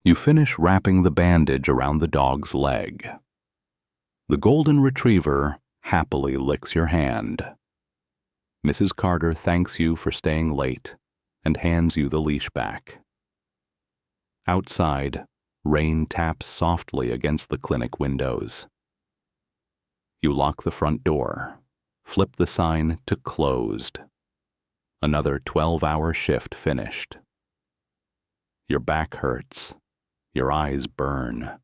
You finish wrapping the bandage around the dog's leg. The golden retriever happily licks your hand. Mrs. Carter thanks you for staying late and hands you the leash back. Outside, rain taps softly against the clinic windows. You lock the front door, flip the sign to closed. Another 12-hour shift finished. Your back hurts. Your eyes burn.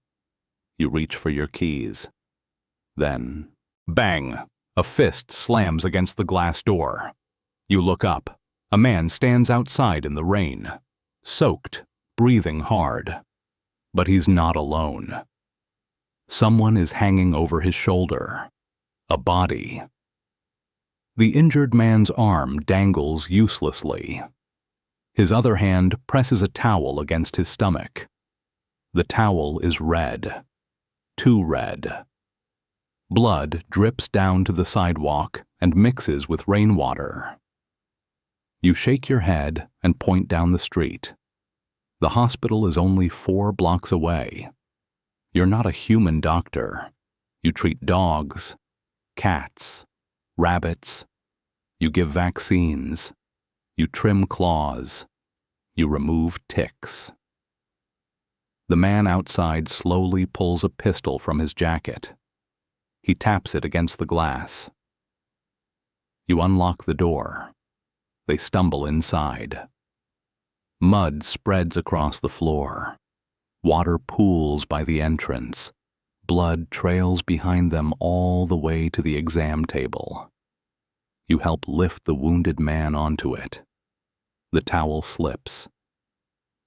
You reach for your keys. Then, bang! A fist slams against the glass door. You look up. A man stands outside in the rain, soaked, breathing hard. But he's not alone. Someone is hanging over his shoulder. A body. The injured man's arm dangles uselessly. His other hand presses a towel against his stomach. The towel is red. Too red. Blood drips down to the sidewalk and mixes with rainwater. You shake your head and point down the street. The hospital is only 4 blocks away. You're not a human doctor. You treat dogs, cats, rabbits. You give vaccines. You trim claws. You remove ticks. The man outside slowly pulls a pistol from his jacket. He taps it against the glass. You unlock the door. They stumble inside. Mud spreads across the floor. Water pools by the entrance. Blood trails behind them all the way to the exam table. You help lift the wounded man onto it. The towel slips.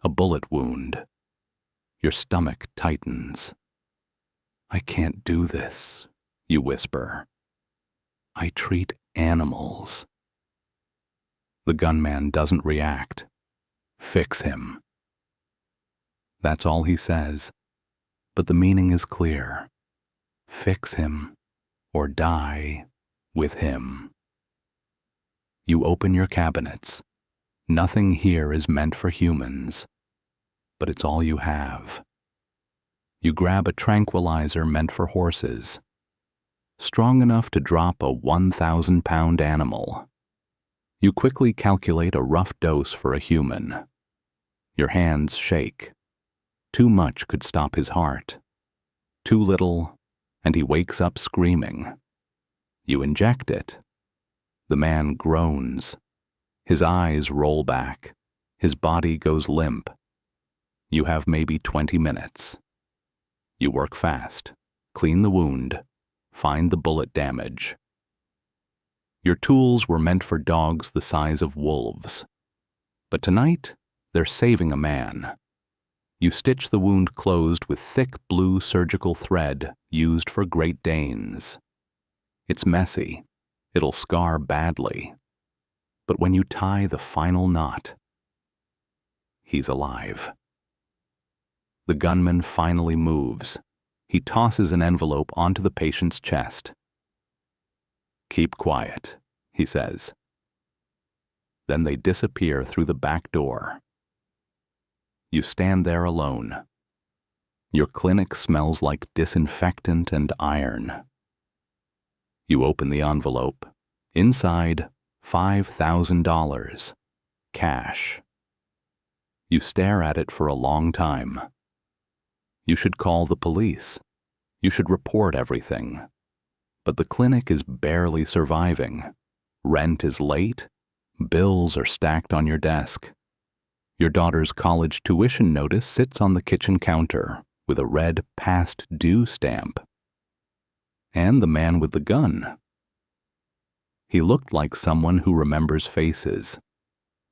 A bullet wound. Your stomach tightens. "I can't do this," you whisper. "I treat animals." The gunman doesn't react. "Fix him." That's all he says, but the meaning is clear. Fix him, or die with him. You open your cabinets. Nothing here is meant for humans, but it's all you have. You grab a tranquilizer meant for horses, strong enough to drop a 1,000-pound animal. You quickly calculate a rough dose for a human. Your hands shake. Too much could stop his heart. Too little, and he wakes up screaming. You inject it. The man groans. His eyes roll back. His body goes limp. You have maybe 20 minutes. You work fast, clean the wound, find the bullet damage. Your tools were meant for dogs the size of wolves. But tonight, they're saving a man. You stitch the wound closed with thick blue surgical thread used for Great Danes. It's messy. It'll scar badly. But when you tie the final knot, he's alive. The gunman finally moves. He tosses an envelope onto the patient's chest. "Keep quiet," he says. Then they disappear through the back door. You stand there alone. Your clinic smells like disinfectant and iron. You open the envelope. Inside, $5,000. Cash. You stare at it for a long time. You should call the police. You should report everything. But the clinic is barely surviving. Rent is late. Bills are stacked on your desk. Your daughter's college tuition notice sits on the kitchen counter with a red past due stamp. And the man with the gun. He looked like someone who remembers faces.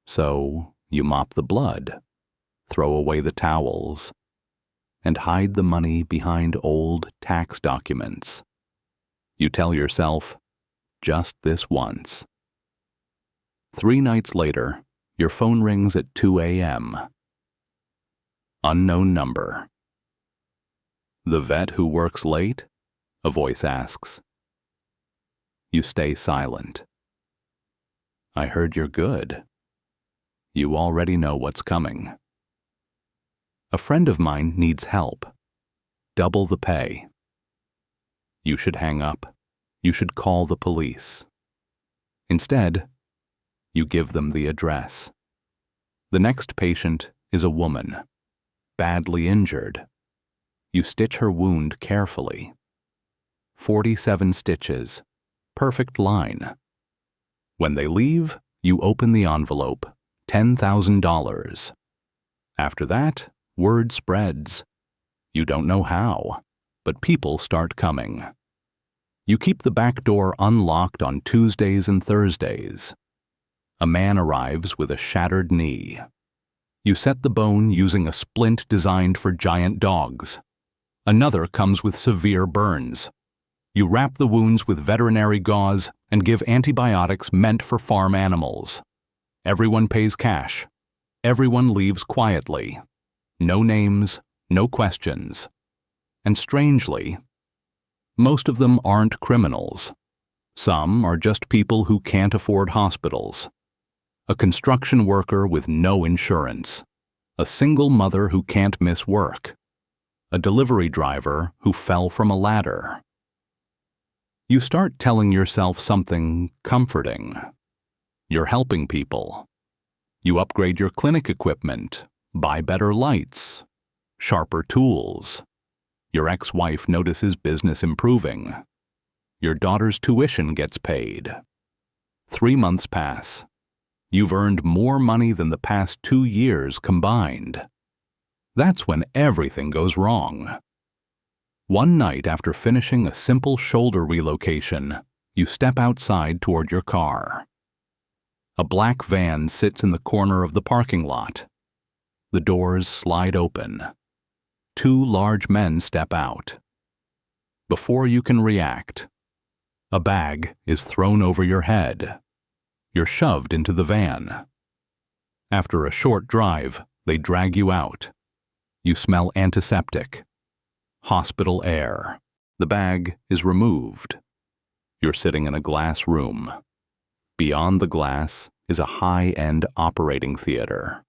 So you mop the blood, throw away the towels, and hide the money behind old tax documents. You tell yourself, just this once. 3 nights later, your phone rings at 2 a.m. Unknown number. "The vet who works late?" a voice asks. You stay silent. "I heard you're good." You already know what's coming. A friend of mine needs help. Double the pay. You should hang up. You should call the police. Instead, you give them the address. The next patient is a woman, badly injured. You stitch her wound carefully. 47 stitches, perfect line. When they leave, you open the envelope, $10,000. After that, word spreads. You don't know how, but people start coming. You keep the back door unlocked on Tuesdays and Thursdays. A man arrives with a shattered knee. You set the bone using a splint designed for giant dogs. Another comes with severe burns. You wrap the wounds with veterinary gauze and give antibiotics meant for farm animals. Everyone pays cash. Everyone leaves quietly. No names, no questions. And strangely, most of them aren't criminals. Some are just people who can't afford hospitals. A construction worker with no insurance. A single mother who can't miss work. A delivery driver who fell from a ladder. You start telling yourself something comforting. You're helping people. You upgrade your clinic equipment, buy better lights, sharper tools. Your ex-wife notices business improving. Your daughter's tuition gets paid. 3 months pass. You've earned more money than the past 2 years combined. That's when everything goes wrong. One night after finishing a simple shoulder relocation, you step outside toward your car. A black van sits in the corner of the parking lot. The doors slide open. 2 large men step out. Before you can react, a bag is thrown over your head. You're shoved into the van. After a short drive, they drag you out. You smell antiseptic. Hospital air. The bag is removed. You're sitting in a glass room. Beyond the glass is a high-end operating theater.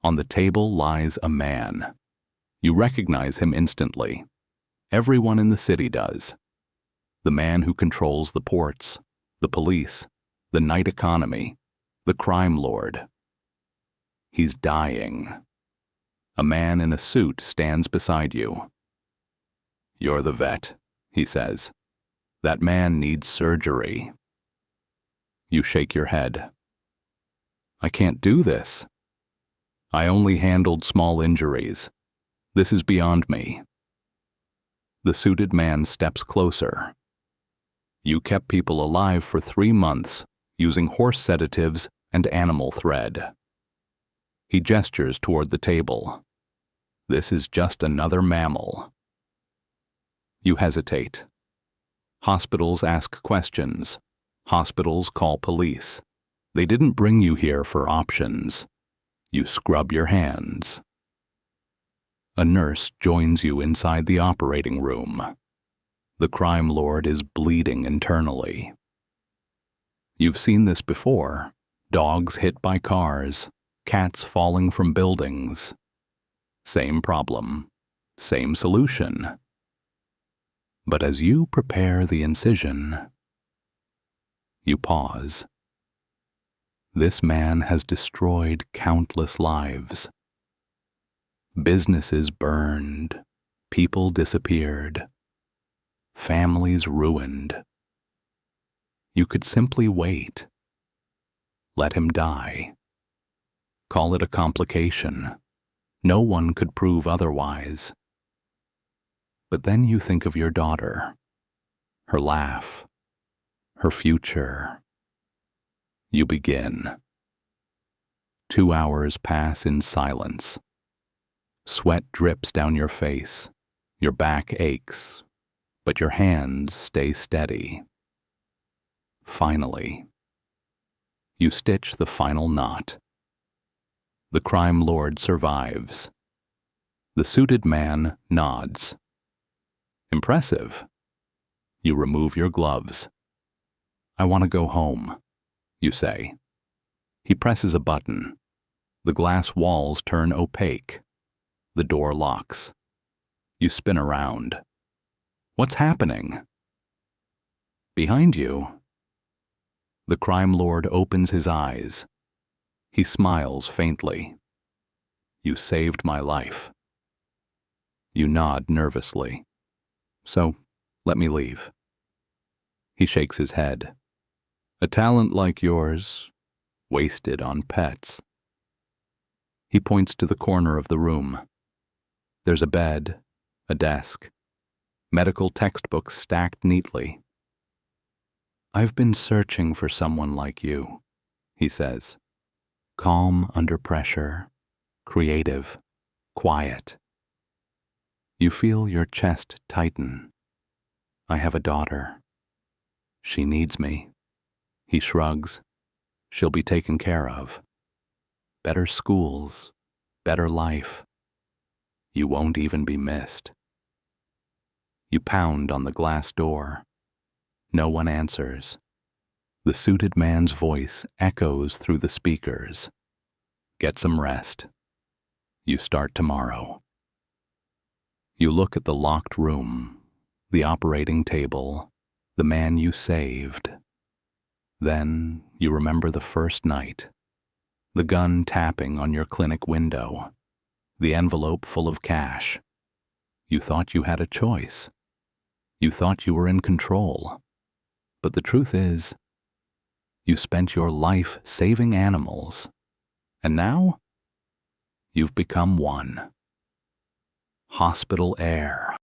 On the table lies a man. You recognize him instantly. Everyone in the city does. The man who controls the ports, the police, the night economy, the crime lord. He's dying. A man in a suit stands beside you. "You're the vet," he says. "That man needs surgery." You shake your head. "I can't do this. I only handled small injuries. This is beyond me." The suited man steps closer. "You kept people alive for 3 months using horse sedatives and animal thread." He gestures toward the table. "This is just another mammal." You hesitate. Hospitals ask questions. Hospitals call police. They didn't bring you here for options. You scrub your hands. A nurse joins you inside the operating room. The crime lord is bleeding internally. You've seen this before. Dogs hit by cars, cats falling from buildings. Same problem, same solution. But as you prepare the incision, you pause. This man has destroyed countless lives. Businesses burned, people disappeared, families ruined. You could simply wait. Let him die. Call it a complication. No one could prove otherwise. But then you think of your daughter, her laugh, her future. You begin. 2 hours pass in silence. Sweat drips down your face. Your back aches, but your hands stay steady. Finally, you stitch the final knot. The crime lord survives. The suited man nods. Impressive. You remove your gloves. "I want to go home," you say. He presses a button. The glass walls turn opaque. The door locks. You spin around. What's happening? Behind you. The crime lord opens his eyes. He smiles faintly. You saved my life. You nod nervously. So, let me leave. He shakes his head. A talent like yours, wasted on pets. He points to the corner of the room. There's a bed, a desk, medical textbooks stacked neatly. I've been searching for someone like you, he says. Calm under pressure, creative, quiet. You feel your chest tighten. I have a daughter. She needs me. He shrugs. She'll be taken care of. Better schools, better life. You won't even be missed. You pound on the glass door. No one answers. The suited man's voice echoes through the speakers. Get some rest. You start tomorrow. You look at the locked room, the operating table, the man you saved. Then you remember the first night, the gun tapping on your clinic window, the envelope full of cash. You thought you had a choice. You thought you were in control. But the truth is, you spent your life saving animals, and now you've become one. Hospital heir.